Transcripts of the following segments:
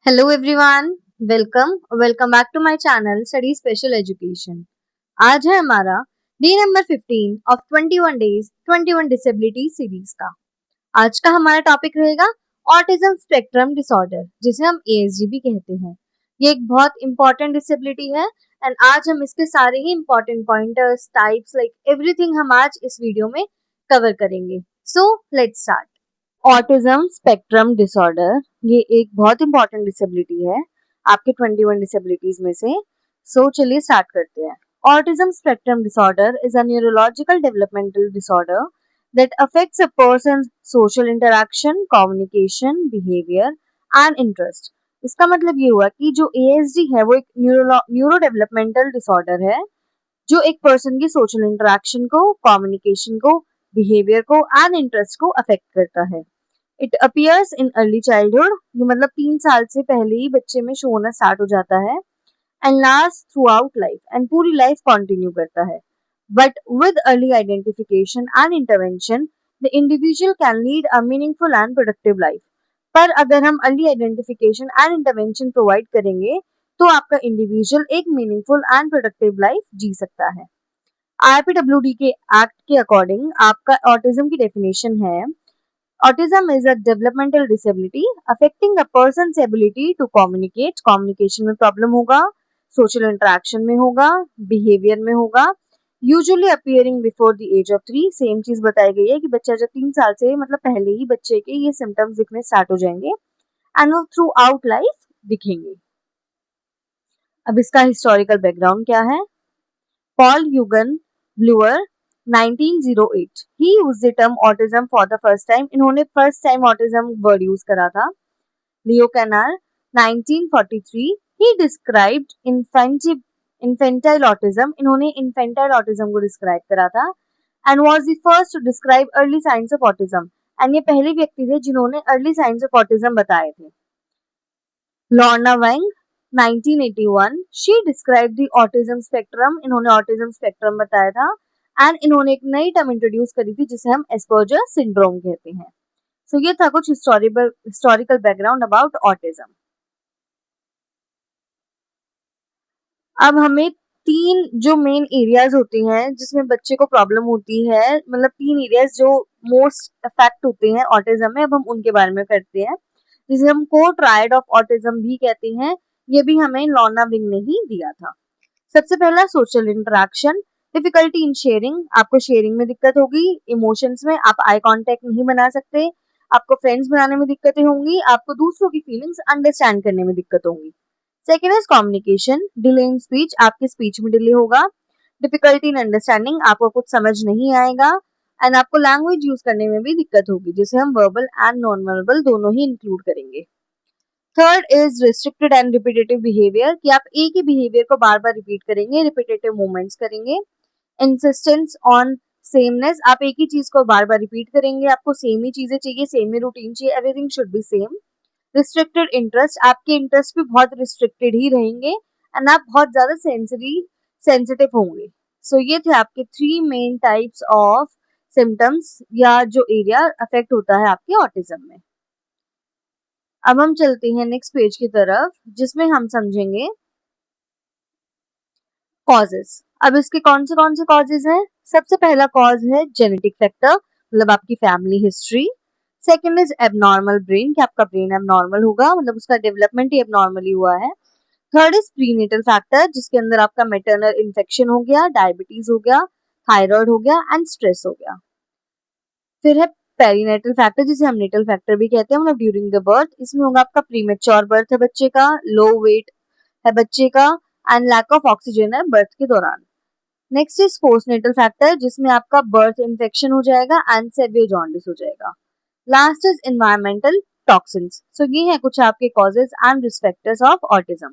Hello everyone, welcome back to my channel study special education. आज है हमारा day number 15 of 21 days 21 disability series का। आज का हमारा टॉपिक रहेगा ऑटिज्म स्पेक्ट्रम डिसऑर्डर, जिसे हम एएसडी भी कहते हैं। ये एक बहुत इंपॉर्टेंट डिसेबिलिटी है एंड आज हम इसके सारे ही important pointers, types, like everything हम आज इस वीडियो में कवर करेंगे। So let's start. Autism spectrum disorder ये एक बहुत इंपॉर्टेंट डिसेबिलिटी है आपके 21 डिसेबिलिटीज में से। चलिए स्टार्ट करते हैं। Autism spectrum disorder is a neurological developmental disorder that affects a person's social interaction, communication, behavior and interest। इसका मतलब ये हुआ कि जो ASD है वो एक न्यूरो डेवलपमेंटल डिसऑर्डर है जो एक पर्सन की सोशल इंटरेक्शन को, कम्युनिकेशन को, बिहेवियर को एंड इंटरेस्ट को अफेक्ट करता है। It appears in early childhood, ये मतलब 3 साल से पहले ही बच्चे में शो होना स्टार्ट हो जाता है and last through out life and पूरी लाइफ कंटिन्यू करता है। But with early identification and intervention the individual can lead a meaningful and productive life. पर अगर हम early identification and intervention provide करेंगे तो आपका इंडिविजुअल एक मीनिंगफुल एंड प्रोडक्टिव लाइफ जी सकता है। आईपीडब्ल्यूडी के एक्ट के अकॉर्डिंग आपका ऑटिज्म की डेफिनेशन है Autism is a developmental disability affecting a person's ability to communicate। Communication में प्रॉब्लम होगा, social interaction में होगा, behavior में होगा, usually appearing before the age of 3। Same चीज बताई गई है कि बच्चा जब 3 साल से मतलब पहले ही बच्चे के ये सिम्टम्स दिखने स्टार्ट हो जाएंगे एंड वो थ्रू आउट लाइफ दिखेंगे। अब इसका हिस्टोरिकल बैकग्राउंड क्या है? Paul Eugen Bleuler 1908 he used the term autism for the first time। इन्होंने first time autism word use करा था। Leo Kanner 1943 he described infantile autism। इन्होंने infantile autism को डिस्क्राइब करा था and was the first to describe early signs of autism। And ये पहले व्यक्ति थे जिन्होंने अर्ली साइंस ऑफ ऑटिज्म बताए थे। लॉर्ना वेंग 1981 she described the autism spectrum। इन्होंने ऑटिज्म स्पेक्ट्रम बताया था एंड इन्होंने एक नई टर्म इंट्रोड्यूस करी थी जिसे हम एस्पर्जर सिंड्रोम कहते हैं। सो ये था कुछ हिस्टोरिकल बैकग्राउंड अबाउट ऑटिज्म। अब हमें तीन जो मेन एरियाज होते हैं जिसमें बच्चे को प्रॉब्लम होती है, मतलब 3 एरियाज जो मोस्ट अफेक्ट होते हैं ऑटिज्म में, अब हम उनके बारे में करते हैं जिसे हम को ट्रायड ऑफ ऑटिज्म भी कहते हैं। ये भी हमें लॉर्ना विंग ने ही दिया था। सबसे पहला social interaction, difficulty in sharing. आपको शेयरिंग में दिक्कत होगी, इमोशंस में आप आई कांटेक्ट नहीं बना सकते, आपको फ्रेंड्स बनाने में दिक्कतें होंगी, आपको दूसरों की फीलिंग्स अंडरस्टैंड करने में दिक्कत होंगी। Second is communication, delay in speech. आपके स्पीच में डिले होगा। डिफिकल्टी इन अंडरस्टैंडिंग, आपको कुछ समझ नहीं आएगा एंड आपको लैंग्वेज यूज करने में भी दिक्कत होगी जिसे हम वर्बल एंड नॉन वर्बल दोनों ही इंक्लूड करेंगे। Third is restricted and repetitive behaviour, कि आप एक ही बिहेवियर को बार बार रिपीट करेंगे, रिपीटेटिव मूवमेंट्स करेंगे। इंसिस्टेंस ऑन सेमनेस, आप एक ही चीज को बार बार रिपीट करेंगे, आपको सेम ही चीजें चाहिए, सेम ही रूटीन चाहिए, everything should be same. Restricted interest, आपके इंटरेस्ट भी बहुत रिस्ट्रिक्टेड ही रहेंगे एंड आप बहुत ज्यादा सेंसिटिव होंगे। सो ये थे आपके 3 मेन टाइप्स ऑफ सिम्टम्स या जो एरिया अफेक्ट होता है आपके ऑटिज्म में। अब हम चलते हैं नेक्स्ट पेज की तरफ जिसमें हम समझेंगे कॉजेस। अब इसके कौन से कॉजेस हैं? सबसे पहला कॉज है जेनेटिक फैक्टर, मतलब आपकी family history. Second is abnormal brain, कि आपका ब्रेन एबनॉर्मल होगा, मतलब उसका डेवलपमेंट ही एबनॉर्मली हुआ है। थर्ड इज प्रीनेटल फैक्टर, जिसके अंदर आपका मैटरनल इन्फेक्शन हो गया, डायबिटीज हो गया, थायराइड हो गया एंड स्ट्रेस हो गया। फिर है पेरीनेटल फैक्टर, जिसे हम नेटल फैक्टर भी कहते हैं, मतलब ड्यूरिंग द बर्थ। इसमें होगा आपका प्रीमेच्योर बर्थ है बच्चे का, लो वेट है बच्चे का एंड लैक ऑफ ऑक्सीजन है बर्थ के दौरान। नेक्स्ट इज पोस्टनेटल फैक्टर, जिसमें आपका बर्थ इन्फेक्शन हो जाएगा एंड सेवियर जॉन्डिस हो जाएगा। Last is environmental toxins. So ये है कुछ आपके causes and risk factors of autism.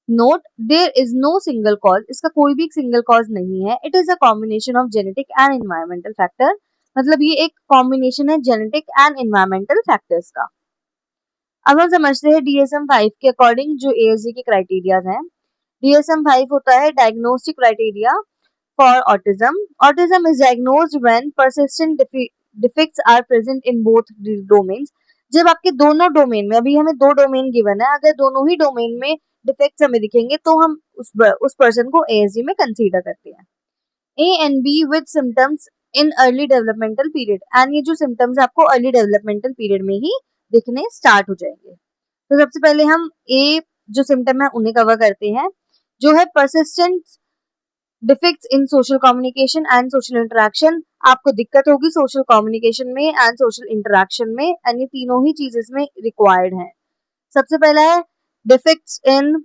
Note, there is no single cause, इसका कोई भी सिंगल कॉज नहीं है। It is a combination of genetic and environmental factor, मतलब ये एक कॉम्बिनेशन है जेनेटिक एंड एनवायरमेंटल फैक्टर्स का। अब हम समझते हैं DSM-5 के अकॉर्डिंग जो ASD के क्राइटेरियाज हैं। DSM-5 होता है diagnostic criteria for autism. Autism is diagnosed when persistent defects are present in both domains. जब आपके दोनों डोमेन में, अभी हमें 2 डोमेन गिवन है, अगर दोनों ही डोमेन में डिफेक्ट्स हमें दिखेंगे तो हम उस पर्सन को ASD में कंसीडर करते हैं। A and B with symptoms in early developmental period, and ये जो सिम्टम्स आपको अर्ली डेवलपमेंटल पीरियड में ही दिखने स्टार्ट हो जाएंगे। तो सबसे पहले हम A जो सिम्टम है उन्हें कवर करते हैं, जो है persistent defects in social communication and social interaction. आपको दिक्कत होगी सोशल कम्युनिकेशन में एंड सोशल इंटरेक्शन में, एंड ये तीनों ही चीज इसमें रिक्वायर्ड है। सबसे पहला है defects in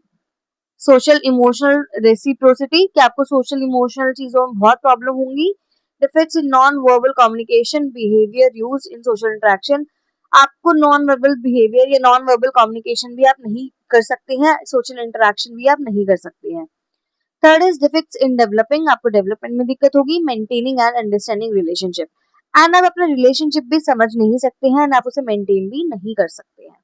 social emotional reciprocity, कि आपको सोशल इमोशनल चीजों में बहुत प्रॉब्लम होंगी। Defects in non verbal communication behaviour use in social interaction, आपको नॉन वर्बल बिहेवियर या नॉन वर्बल कम्युनिकेशन भी आप नहीं कर सकते हैं, सोशल इंटरेक्शन भी आप नहीं कर सकते हैं। Third is defects in developing, आपको डेवलपमेंट में दिक्कत होगी। Maintaining and understanding relationship, and आप अपना रिलेशनशिप भी समझ नहीं सकते हैं एंड आप उसे मेंटेन भी नहीं कर सकते हैं।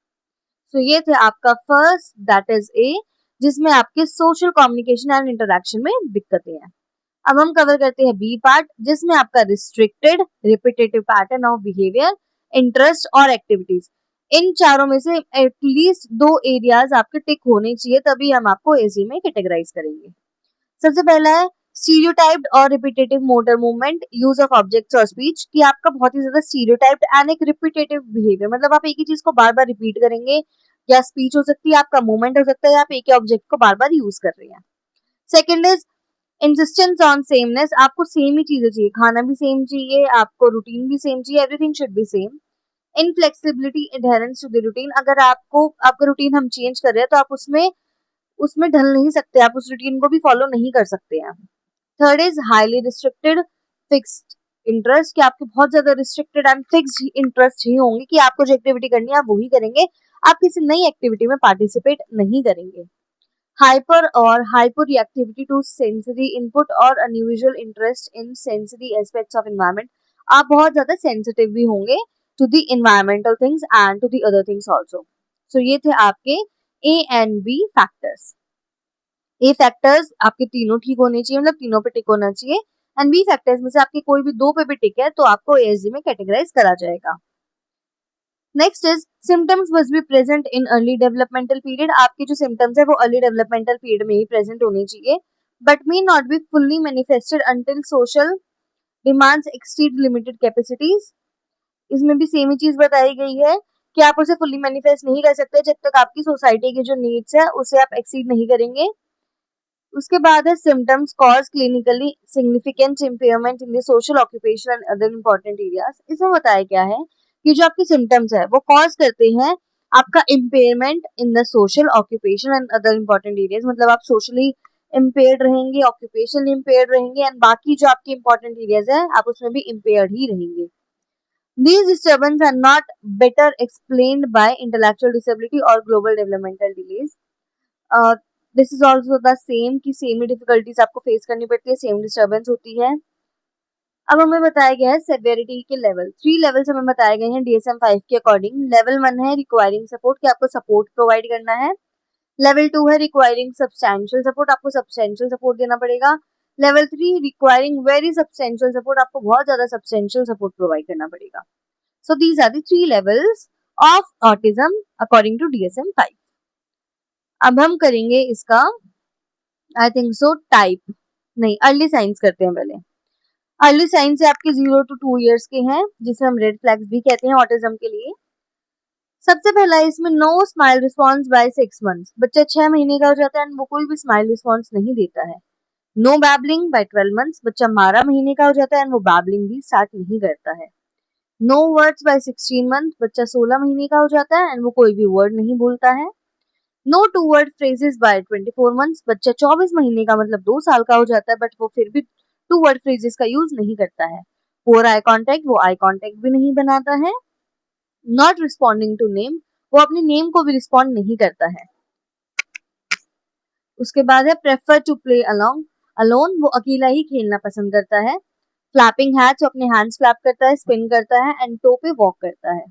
तो ये थे आपका फर्स्ट, दैट इज ए, जिसमें आपके सोशल कम्युनिकेशन एंड इंटरेक्शन में दिक्कतें हैं। अब हम कवर करते हैं बी पार्ट, जिसमें आपका restricted repetitive pattern of behaviour, interest और एक्टिविटीज। इन चारों में से एटलीस्ट 2 एरियाज आपके टिक होने चाहिए, तभी हम आपको एसी में कैटेगराइज करेंगे। सबसे पहला है स्टीरियोटाइप्ड और repetitive motor movement, use of objects और स्पीच, कि आपका बहुत ही ज्यादा स्टीरियोटाइप्ड एंड एक रिपीटेटिव बिहेवियर, मतलब आप एक ही चीज को बार बार रिपीट करेंगे, या स्पीच हो सकती है, आपका मूवमेंट हो सकता है, आप एक ही ऑब्जेक्ट को बार बार यूज कर रहे हैं। Second is insistence on sameness, आपको सेम ही चीजें चाहिए, खाना भी सेम चाहिए, आपको रूटीन भी सेम चाहिए, everything should be same. Inflexibility adherence to the routine, अगर आपको आपका रूटीन हम चेंज कर रहे हैं तो आप उसमें उसमें ढल नहीं सकते, आप उस रूटीन को भी फॉलो नहीं कर सकते हैं। Third is highly restricted fixed interest, कि आपके बहुत ज्यादा रिस्ट्रिक्टेड एंड फिक्स्ड इंटरेस्ट ही होंगे, कि आपको जो एक्टिविटी करनी है आप वही करेंगे, आप किसी नई एक्टिविटी में पार्टिसिपेट नहीं करेंगे। हाइपर और hyper reactivity to sensory input और unusual interest in sensory aspects of environment, आप बहुत ज्यादा सेंसिटिव भी होंगे to the environmental things and to the other things also. So ये थे आपके A and B factors. A factors आपके तीनों ठीक होने चाहिए, मतलब तीनों पे टिक होना चाहिए, एंड बी फैक्टर्स में से आपके कोई भी 2 पे भी टिक है तो आपको एएसडी में कैटेगराइज करा जाएगा। Next is symptoms must be present in early developmental period, आपके जो सिम्टम्स है वो अर्ली डेवलपमेंटल पीरियड में ही प्रेजेंट होने चाहिए, but may not be fully manifested until social demands exceed limited capacities. इसमें भी सेम ही चीज बताई गई है कि आप उसे फुल्ली मैनिफेस्ट नहीं कर सकते जब तक आपकी सोसाइटी की जो नीड्स है उसे आप एक्सीड नहीं करेंगे। उसके बाद है symptoms cause clinically significant impairment in the social occupation and other important areas. इसमें बताया क्या है कि जो आपके सिम्टम्स है वो कॉज करते हैं आपका impairment in the social occupation and other important areas, मतलब आप सोशली इम्पेयर्ड रहेंगे, ऑक्यूपेशन इम्पेयर्ड रहेंगे, एंड बाकी जो आपके इंपॉर्टेंट एरियाज है आप उसमें भी इम्पेयर्ड ही रहेंगे। These disturbances are not better explained by intellectual disability or global developmental delays. This is also the same, कि सेम ही डिफिकल्टीज आपको फेस करनी पड़ती है, सेम डिस्टर्बेंस होती है। अब हमें बताया गया है सेवेरिटी के लेवल, 3 लेवल्स हमें बताए गए हैं DSM-5 के अकॉर्डिंग। लेवल 1 है रिक्वायरिंग सपोर्ट, कि आपको सपोर्ट प्रोवाइड करना है। लेवल 2 है रिक्वायरिंग सब्सटैंशियल सपोर्ट, आपको सब्सटैंशियल सपोर्ट देना पड़ेगा। Level 3 requiring very substantial support, आपको बहुत ज्यादा सब्सटैंशियल सपोर्ट प्रोवाइड करना पड़ेगा। So these are the 3 levels of autism according to DSM-5। अब हम करेंगे इसका आई थिंक सो टाइप, नहीं अर्ली साइंस करते हैं पहले। अर्ली साइंस है आपके 0 to 2 इयर्स के हैं, जिसे हम रेड फ्लैग्स भी कहते हैं ऑटिज्म के लिए। सबसे पहला इसमें no smile response by 6 months, बच्चा 6 महीने का हो जाता है वो कोई भी स्माइल रिस्पॉन्स नहीं देता है। नो बैबलिंग बाय 12 मंथ्स, बच्चा 12 महीने का हो जाता है वो बैबलिंग भी स्टार्ट नहीं करता है। नो वर्ड्स बाय 16 मंथ, बच्चा 16 महीने का हो जाता है वो कोई भी वर्ड नहीं बोलता है। No two word phrases by 24 months, बच्चा 24 महीने का मतलब 2 साल का हो जाता है बट वो फिर भी टू वर्ड फ्रेजेस का यूज नहीं करता है। पोअर आई कांटेक्ट, वो आई कांटेक्ट भी नहीं बनाता है। नॉट रिस्पॉन्डिंग टू नेम, वो अपने नेम को भी रिस्पॉन्ड नहीं करता है। उसके बाद है prefer to play along alone, वो अकेला ही खेलना पसंद करता है। फ्लैपिंग हैंड्स, वो अपने हैंड्स फ्लैप करता है, स्पिन करता है एंड टो पे वॉक करता है।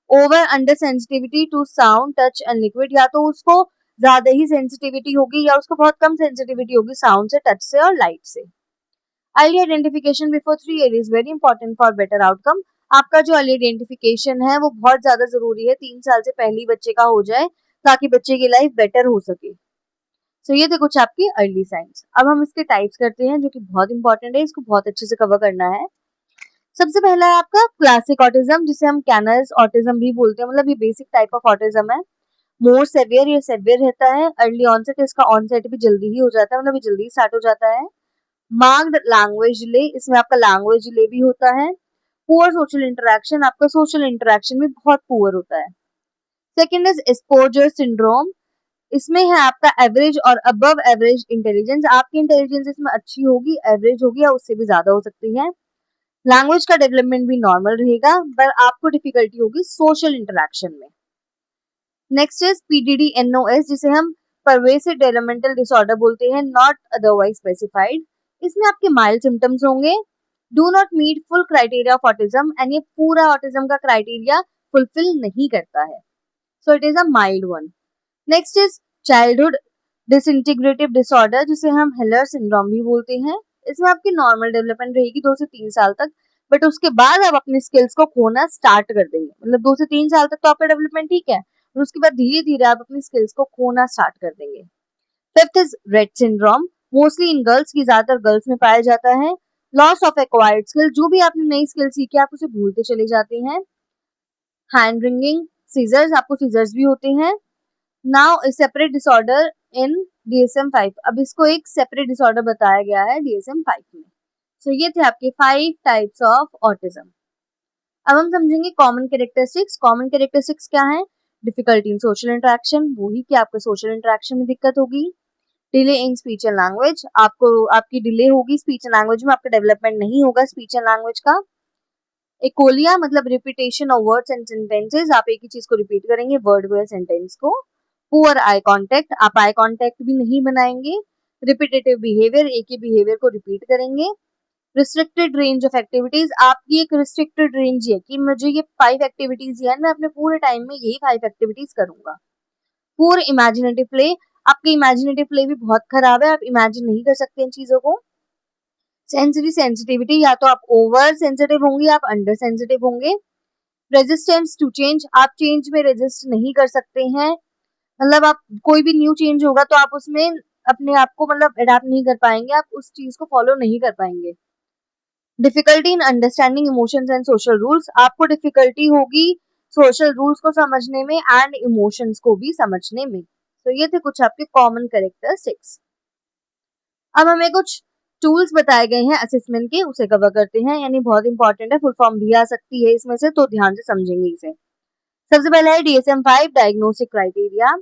Over under sensitivity to sound touch and liquid, या तो उसको ज्यादा ही सेंसिटिविटी होगी या उसको बहुत कम सेंसिटिविटी होगी साउंड से, टच से और लाइट से। Early identification before 3 year is very important for better outcome, आपका जो अर्ली आइडेंटिफिकेशन है वो बहुत ज्यादा जरूरी है, 3 साल से पहले ही बच्चे का हो जाए ताकि बच्चे की लाइफ बेटर हो सके। सो ये थे कुछ आपकी अर्ली साइंस। अब हम इसके टाइप्स करते हैं जो कि बहुत इंपॉर्टेंट है, इसको बहुत अच्छे से कवर करना है। सबसे पहला है आपका क्लासिक ऑटिज्म, जिसे हम कैनर्स ऑटिज्म भी बोलते हैं, मतलब ये बेसिक टाइप ऑफ ऑटिज्म है। मोर सेवियर, ये सेवियर रहता है। अर्ली ऑनसेट, इसका ऑनसेट भी जल्दी ही हो जाता है, मतलब ये जल्दी स्टार्ट हो जाता है। मार्क्ड लैंग्वेज डिले, इसमें आपका लैंग्वेज डिले भी होता है। पुअर सोशल इंटरेक्शन, आपका सोशल इंटरेक्शन भी बहुत पुअर होता है। सेकेंड इज एक्सपोजर सिंड्रोम, इसमें है आपका एवरेज और अबव एवरेज इंटेलिजेंस, आपकी इंटेलिजेंस इसमें अच्छी होगी, एवरेज होगी या उससे भी ज्यादा हो सकती है। लैंग्वेज का डेवलपमेंट भी नॉर्मल रहेगा, पर आपको डिफिकल्टी होगी सोशल इंटरेक्शन में। नेक्स्ट इज PDD-NOS, जिसे हम परवेसिव डेवलपमेंटल डिसऑर्डर बोलते हैं, नॉट अदरवाइज स्पेसिफाइड। इसमें आपके माइल्ड सिम्टम्स होंगे, do not meet full criteria of autism, and ये पूरा ऑटिज्म का क्राइटेरिया फुलफिल नहीं करता है, so it is a mild one. Next is childhood disintegrative disorder, जिसे हम हेलर सिंड्रोम भी बोलते हैं। इसमें आपकी नॉर्मल डेवलपमेंट रहेगी 2 से 3 साल तक, बट उसके बाद आप अपने स्किल्स को खोना स्टार्ट कर देंगे, मतलब 2 से 3 साल तक तो आपका डेवलपमेंट ठीक है, और उसके बाद धीरे धीरे आप अपनी स्किल्स को खोना स्टार्ट कर देंगे। Fifth is Rett syndrome, mostly in girls की, ज्यादातर गर्ल्स में पाया जाता है। लॉस ऑफ एक्वायर्ड स्किल, जो भी आपने नई स्किल सीखी आप उसे भूलते चले जाते हैं। हैंड रिंगिंग, सीजर्स, आपको सीजर्स भी होते हैं। Now A separate disorder in DSM-5, अब इसको एक सेपरेट डिसऑर्डर बताया गया है DSM-5 में। सो ये थे आपके 5 टाइप्स ऑफ ऑटिज्म। अब हम समझेंगे कॉमन कैरेक्टरिस्टिक्स। कॉमन कैरेक्टरिस्टिक्स क्या है? डिफिकल्टी इन सोशल इंटरेक्शन, वही कि आपको सोशल इंटरेक्शन में दिक्कत होगी। Delay in speech and language, आपको आपकी डिले होगी स्पीच एंड लैंग्वेज में, आपका डेवलपमेंट नहीं होगा स्पीच एंड लैंग्वेज का। एकोलिया मतलब repetition of words and sentences, आप एक ही चीज को रिपीट करेंगे वर्ड को या सेंटेंस को। पुअर आई कांटेक्ट, आप आई कांटेक्ट भी नहीं बनाएंगे। रिपीटेटिव बिहेवियर, एक ही बिहेवियर को रिपीट करेंगे। रिस्ट्रिक्टेड रेंज ऑफ एक्टिविटीज, आपकी एक रिस्ट्रिक्टेड रेंज है कि मुझे ये 5 एक्टिविटीज है, मैं अपने पूरे टाइम में यही 5 एक्टिविटीज करूंगा। पुअर इमेजिनेटिव प्ले, आपकी इमेजिनेटिव प्ले भी बहुत खराब है, आप इमेजिन नहीं कर सकते इन चीजों को। सेंसरी सेंसिटिविटी, या तो आप ओवर सेंसिटिव होंगे, आप अंडर सेंसिटिव होंगे। रेजिस्टेंस टू चेंज, आप चेंज में रेजिस्ट नहीं कर सकते हैं, मतलब आप कोई भी न्यू चेंज होगा तो आप उसमें अपने आप को मतलब अडेप्ट नहीं कर पाएंगे, आप उस चीज को फॉलो नहीं कर पाएंगे। Difficulty in understanding emotions and social rules, आपको डिफिकल्टी होगी सोशल रूल्स को समझने में एंड इमोशंस को भी समझने में। तो ये थे कुछ आपके कॉमन कैरेक्टरिस्टिक्स। अब हमें कुछ टूल्स बताए गए हैं असेसमेंट के, उसे कवर करते हैं, यानी बहुत इंपॉर्टेंट है, फुल फॉर्म भी आ सकती है इसमें से, तो ध्यान से समझेंगे इसे। सबसे पहला है DSM-5 diagnostic criteria.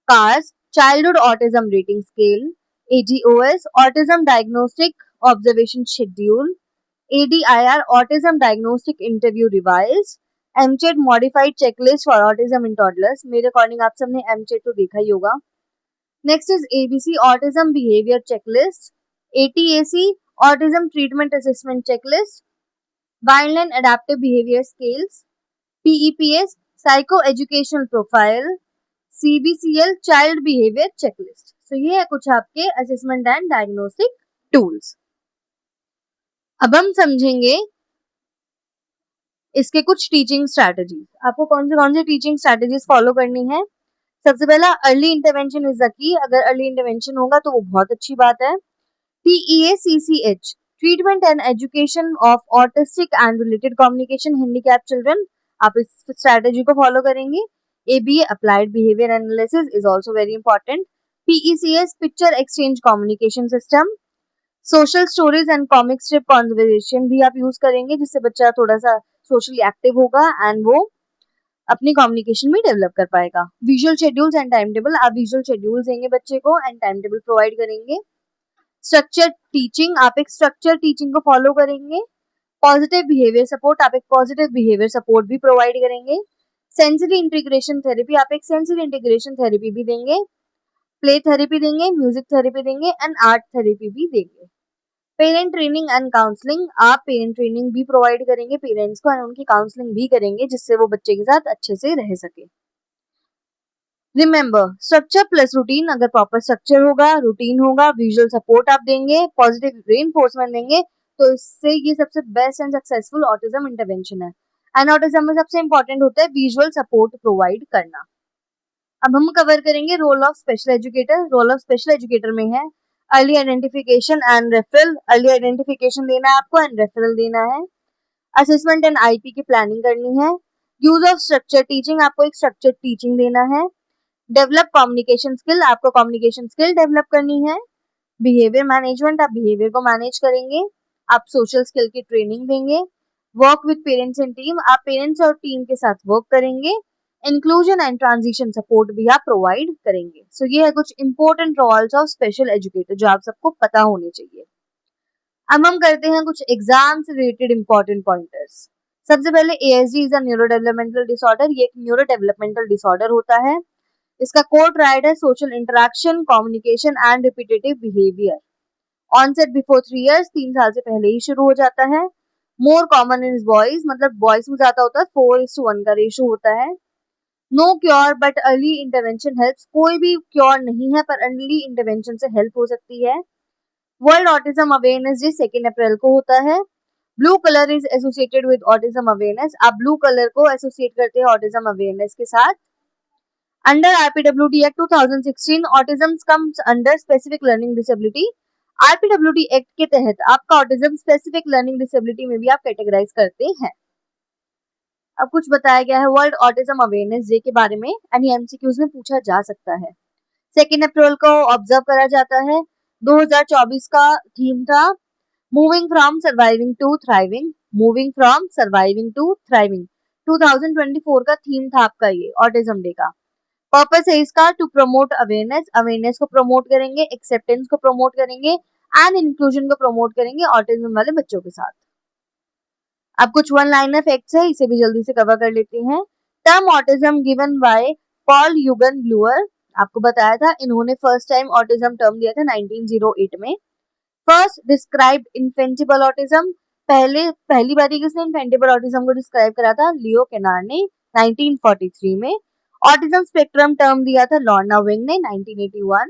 CARS childhood autism rating scale. ADOS autism diagnostic observation schedule. ADIR autism diagnostic interview revise. MCHED modified checklist for autism in toddlers, मेरे अकॉर्डिंग आप सबने MCHED तो देखा ही होगा। Next is ABC autism behaviour checklist. ATAC autism treatment assessment checklist. वाइल्डलाइन adaptive behaviour scales. PEPS psycho educational profile. CBCL child behaviour checklist. तो ये है कुछ आपके असेसमेंट एंड डायग्नोस्टिक टूल्स। अब हम समझेंगे इसके कुछ टीचिंग स्ट्रैटेजीज, आपको कौन से टीचिंग स्ट्रैटेजीज फॉलो करनी है। सबसे पहला early intervention is the key, अगर अर्ली इंटरवेंशन होगा तो वो बहुत अच्छी बात है। TEACCH treatment and education of autistic and related communication handicap children, आप इस स्ट्रैटेजी को फॉलो करेंगे। ABA applied behaviour analysis is also very important. PECS picture exchange communication system. Social stories and comic strip conversation भी आप use करेंगे, जिससे बच्चा थोड़ा सा सोशली एक्टिव होगा एंड वो अपनी कम्युनिकेशन भी डेवलप कर पाएगा। Visual schedules and time table, आप विजुअल शेड्यूल देंगे बच्चे को एंड टाइम टेबल प्रोवाइड करेंगे। स्ट्रक्चर टीचिंग, आप एक स्ट्रक्चर टीचिंग को फॉलो करेंगे। पॉजिटिव बिहेवियर सपोर्ट, आप एक पॉजिटिव बिहेवियर सपोर्ट भी प्रोवाइड करेंगे। सेंसरी इंटीग्रेशन थेरेपी, आप एक सेंसरी इंटीग्रेशन थेरेपी भी देंगे। प्ले थेरेपी देंगे, म्यूजिक थेरेपी देंगे एंड आर्ट थेरेपी भी देंगे। पेरेंट ट्रेनिंग एंड काउंसलिंग, आप पेरेंट ट्रेनिंग भी प्रोवाइड करेंगे पेरेंट्स को एंड उनकी काउंसलिंग भी करेंगे, जिससे वो बच्चे के साथ अच्छे से रह सके। रिमेंबर स्ट्रक्चर प्लस रूटीन, अगर प्रॉपर स्ट्रक्चर होगा, रूटीन होगा, विजुअल सपोर्ट आप देंगे, पॉजिटिव रेनफोर्समेंट देंगे, तो इससे ये सबसे best and successful autism intervention है। एंड ऑटिज्म में सबसे इंपॉर्टेंट होता है विजुअल सपोर्ट प्रोवाइड करना। अब हम कवर करेंगे role of special educator. Role of special educator में है early identification and referral. Early identification देना है आपको एंड रेफरल देना है। असेसमेंट एंड आईपी की प्लानिंग करनी है। यूज ऑफ स्ट्रक्चर टीचिंग, आपको एक स्ट्रक्चर टीचिंग देना है। डेवलप कम्युनिकेशन स्किल, आपको कम्युनिकेशन स्किल डेवलप करनी है। बिहेवियर मैनेजमेंट, आप बिहेवियर को मैनेज करेंगे। आप सोशल स्किल की ट्रेनिंग देंगे। Work with parents and team, आप पेरेंट्स और टीम के साथ वर्क करेंगे। इंक्लूजन एंड ट्रांजिशन सपोर्ट भी आप प्रोवाइड करेंगे। सो ये है कुछ important roles of special educator जो आप सबको पता होने चाहिए। अब हम करते हैं कुछ एग्जाम से रिलेटेड इंपॉर्टेंट पॉइंटर्स। सबसे पहले ASD is a neurodevelopmental disorder. ये एक न्यूरो डेवलपमेंटल डिसऑर्डर होता है। इसका कोर ट्रायड है social interaction, communication and repetitive behaviour. Onset before 3 years, 3 साल से पहले ही शुरू हो जाता है। मोर कॉमन इन बॉयज, मतलब बॉयज में ज्यादा होता है, 4:1 का रेशो होता है। No cure but early intervention helps, कोई भी क्योर नहीं है पर अर्ली इंटरवेंशन से हेल्प हो सकती है। वर्ल्ड ऑटिज्म अवेयरनेस डे 2 अप्रैल को होता है। Blue colour is associated with autism awareness, आप ब्लू कलर को एसोसिएट करते हैं ऑटिज्म अवेयरनेस के साथ। Under RPWD act 2016 autism comes under specific learning disability. RPWD act के तहत आपका ऑटिज्म स्पेसिफिक लर्निंग डिसेबिलिटी में भी आप कैटेगराइज करते हैं। अब कुछ बताया गया है वर्ल्ड ऑटिज्म अवेयरनेस डे के बारे में एंड ये MCQs में पूछा जा सकता है। 2 अप्रैल को ऑब्जर्व करा जाता है। 2024 का थीम था moving from surviving to thriving. Moving from surviving to thriving 2024 का थीम था आपका ये ऑटिज्म डे का। पर्पस है इसका टू प्रमोट अवेयरनेस, अवेयरनेस को प्रमोट करेंगे, एक्सेप्टेंस को प्रमोट करेंगे एंड इंक्लूजन को प्रमोट करेंगे ऑटिज्म वाले बच्चों के साथ। अब कुछ वन लाइनर फैक्ट्स है, इसे भी जल्दी से कवर कर लेते हैं। Term autism given by Paul Eugen Bleuler, आपको बताया था इन्होंने फर्स्ट टाइम ऑटिज्म टर्म दिया था 1908 में। फर्स्ट डिस्क्राइब्ड इन्फेंटिबल ऑटिज्म, पहली बारी किसने इन्फेंटिबल ऑटिज्म को डिस्क्राइब करा था? लियो केनार ने 1943 में। ऑटिज्म स्पेक्ट्रम टर्म दिया था लॉर्ना विंग ने 1981।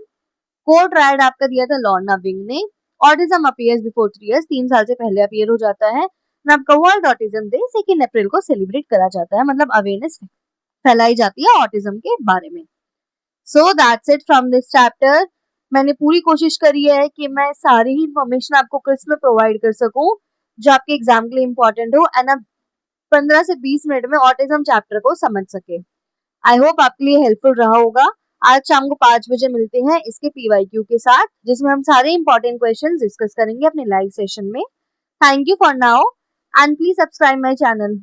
कोर ट्रायड आपका दिया था लॉर्ना विंग ने। ऑटिज्म अपीयर्स बिफोर 3 इयर्स, 3 साल से पहले अपीयर हो जाता है। आपका वर्ल्ड ऑटिज्म डे 2 अप्रैल को सेलिब्रेट करा जाता है, मतलब अवेयरनेस फैलाई जाती है ऑटिज्म के बारे में। So that's it from this chapter. मैंने पूरी कोशिश करी है कि मैं सारी ही इन्फॉर्मेशन आपको क्विज में प्रोवाइड कर सकूं जो आपके एग्जाम के लिए इंपॉर्टेंट हो एंड आप 15 से 20 मिनट में ऑटिज्म चैप्टर को समझ सके। आई होप आपके लिए हेल्पफुल रहा होगा। आज शाम को 5 बजे मिलते हैं इसके PYQ के साथ, जिसमें हम सारे इंपॉर्टेंट क्वेश्चन डिस्कस करेंगे अपने लाइव सेशन में। Thank you for now and please subscribe my channel.